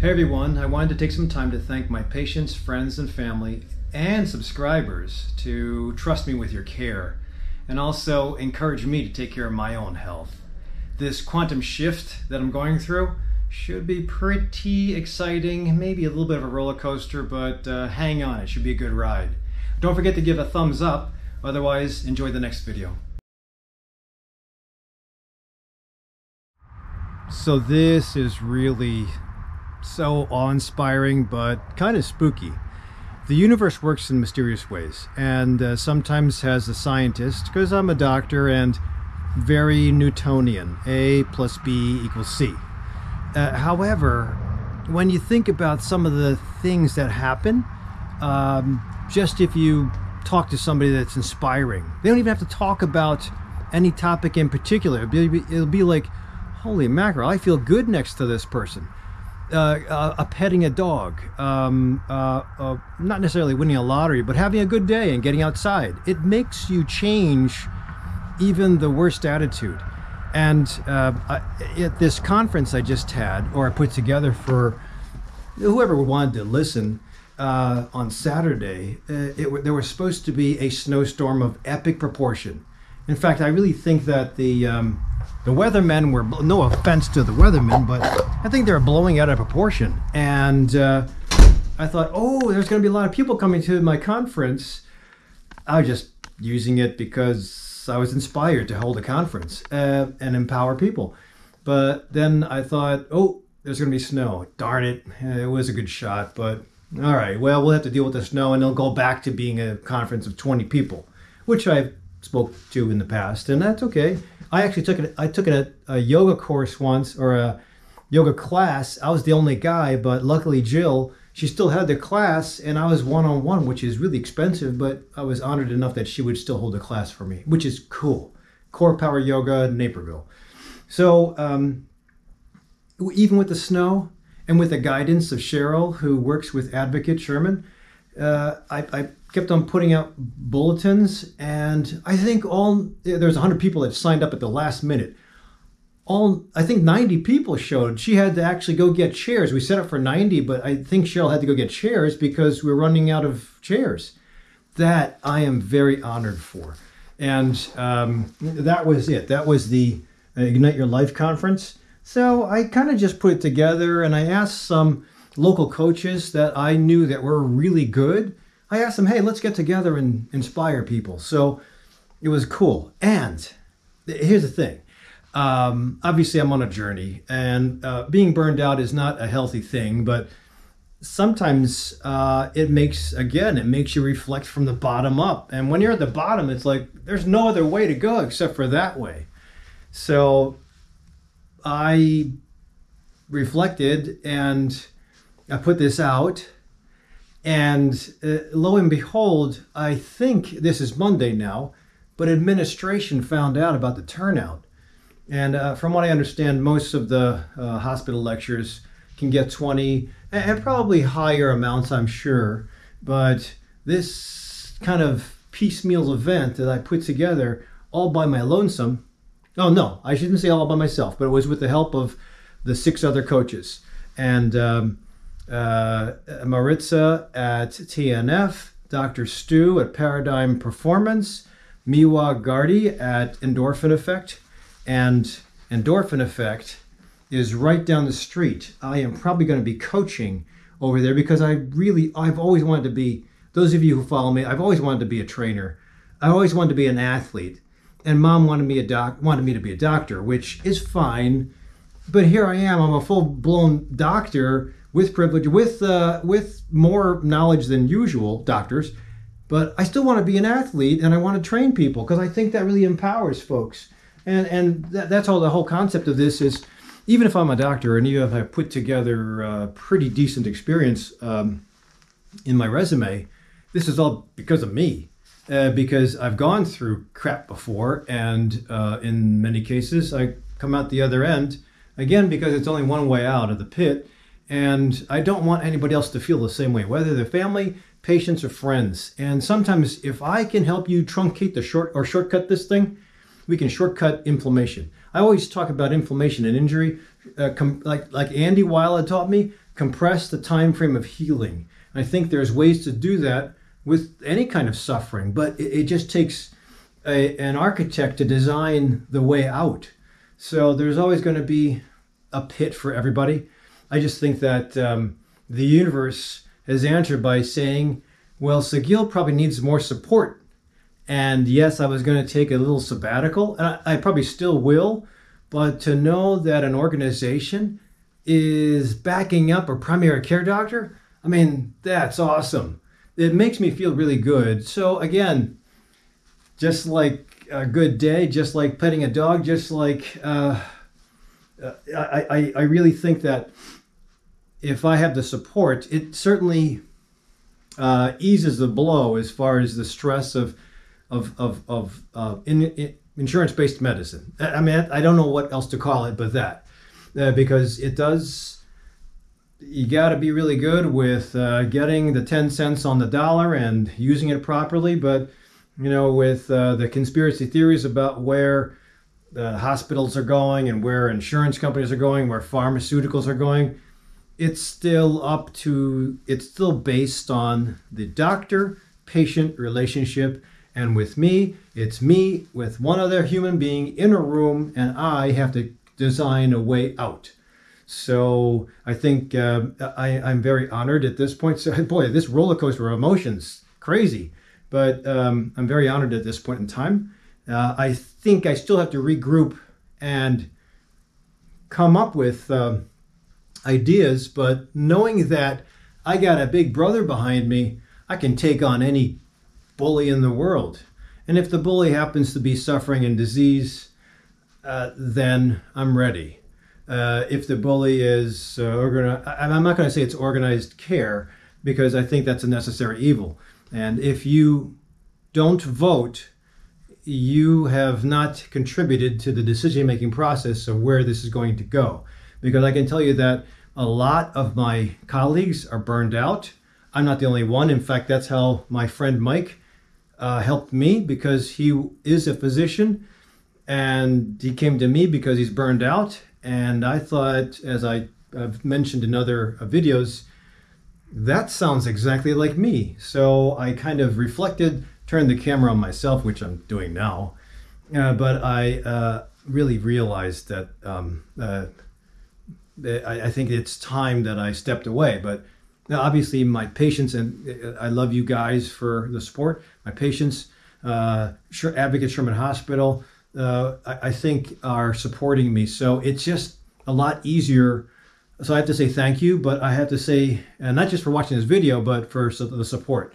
Hey everyone, I wanted to take some time to thank my patients, friends, and family, and subscribers to trust me with your care, and also encourage me to take care of my own health. This quantum shift that I'm going through should be pretty exciting, maybe a little bit of a roller coaster, but hang on, it should be a good ride. Don't forget to give a thumbs up, otherwise enjoy the next video. So this is really so awe-inspiring, but kind of spooky. The universe works in mysterious ways, and sometimes has a scientist, because I'm a doctor and very Newtonian, A plus B equals C. However, when you think about some of the things that happen, just if you talk to somebody that's inspiring, they don't even have to talk about any topic in particular. It'll be like, holy mackerel, I feel good next to this person. Petting a dog, not necessarily winning a lottery, but having a good day and getting outside. It makes you change even the worst attitude. And at this conference I just had, or I put together for whoever wanted to listen on Saturday, there was supposed to be a snowstorm of epic proportion. In fact, I really think that the weathermen were, no offense to the weathermen, but I think they were blowing out of proportion. And I thought, oh, there's going to be a lot of people coming to my conference. I was just using it because I was inspired to hold a conference and empower people. But then I thought, oh, there's going to be snow. Darn it. It was a good shot, but all right, well, we'll have to deal with the snow, and it'll go back to being a conference of 20 people, which I've spoke to in the past, and that's okay. I actually took a yoga course once, or a yoga class. I was the only guy, but luckily Jill, she still had the class, and I was one-on-one, which is really expensive, but I was honored enough that she would still hold a class for me, which is cool. Core Power Yoga, Naperville. So even with the snow and with the guidance of Cheryl, who works with Advocate Sherman, I kept on putting out bulletins, and I think there's 100 people that signed up at the last minute. I think 90 people showed. She had to actually go get chairs. We set up for 90, but I think Cheryl had to go get chairs because we're running out of chairs. That I am very honored for. And that was it. That was the Ignite Your Life conference. So I kind of just put it together, and I asked some local coaches that I knew that were really good. I asked them, hey, let's get together and inspire people. So it was cool. And here's the thing. Obviously, I'm on a journey, and being burned out is not a healthy thing, but sometimes it makes you reflect from the bottom up. And when you're at the bottom, it's like, there's no other way to go except for that way. So I reflected, and I put this out, and lo and behold, I think this is Monday now, but administration found out about the turnout. And from what I understand, most of the hospital lectures can get 20 and probably higher amounts, I'm sure. But this kind of piecemeal event that I put together all by my lonesome, oh no, I shouldn't say all by myself, but it was with the help of the 6 other coaches. And Maritza at TNF, Dr. Stu at Paradigm Performance, Miwa Gardi at Endorphin Effect, and Endorphin Effect is right down the street. I am probably going to be coaching over there because I've always wanted to be, those of you who follow me, I've always wanted to be a trainer. I always wanted to be an athlete, and Mom wanted me to be a doctor, which is fine. But here I am. I'm a full-blown doctor with privilege, with more knowledge than usual doctors, but I still want to be an athlete, and I want to train people because I think that really empowers folks. And that's all the whole concept of this is, even if I'm a doctor and even if I put together a pretty decent experience in my resume, this is all because of me. Because I've gone through crap before, and in many cases I come out the other end, again, because it's only one way out of the pit. And I don't want anybody else to feel the same way, whether they're family, patients, or friends. And sometimes if I can help you truncate shortcut this thing, we can shortcut inflammation. I always talk about inflammation and injury, like Andy Weill had taught me, compress the time frame of healing. And I think there's ways to do that with any kind of suffering, but it just takes an architect to design the way out. So there's always going to be a pit for everybody. I just think that the universe has answered by saying, well, Saguil probably needs more support. And yes, I was going to take a little sabbatical, and I probably still will, but to know that an organization is backing up a primary care doctor, I mean, that's awesome. It makes me feel really good. So again, just like a good day, just like petting a dog, just like I really think that if I have the support, it certainly eases the blow as far as the stress of insurance-based medicine. I mean, I don't know what else to call it but that, because it does. You got to be really good with getting the 10 cents on the dollar and using it properly. But you know, with the conspiracy theories about where the hospitals are going and where insurance companies are going, where pharmaceuticals are going, it's still based on the doctor-patient relationship. And with me, it's me with one other human being in a room, and I have to design a way out. So I think I'm very honored at this point. So, boy, this roller coaster of emotions, crazy. But I'm very honored at this point in time. I think I still have to regroup and come up with ideas, but knowing that I got a big brother behind me, I can take on any bully in the world. And if the bully happens to be suffering in disease, then I'm ready. If the bully is I'm not going to say it's organized care, because I think that's a necessary evil. And if you don't vote, you have not contributed to the decision-making process of where this is going to go. Because I can tell you that a lot of my colleagues are burned out. I'm not the only one. In fact, that's how my friend Mike helped me, because he is a physician and he came to me because he's burned out. And I thought, as I've mentioned in other videos, that sounds exactly like me. So I kind of reflected, turned the camera on myself, which I'm doing now. But I really realized that I think it's time that I stepped away. But obviously my patients, and I love you guys for the support, my patients, Advocate Sherman Hospital, I think are supporting me. So it's just a lot easier. So I have to say thank you, but I have to say, not just for watching this video, but for the support.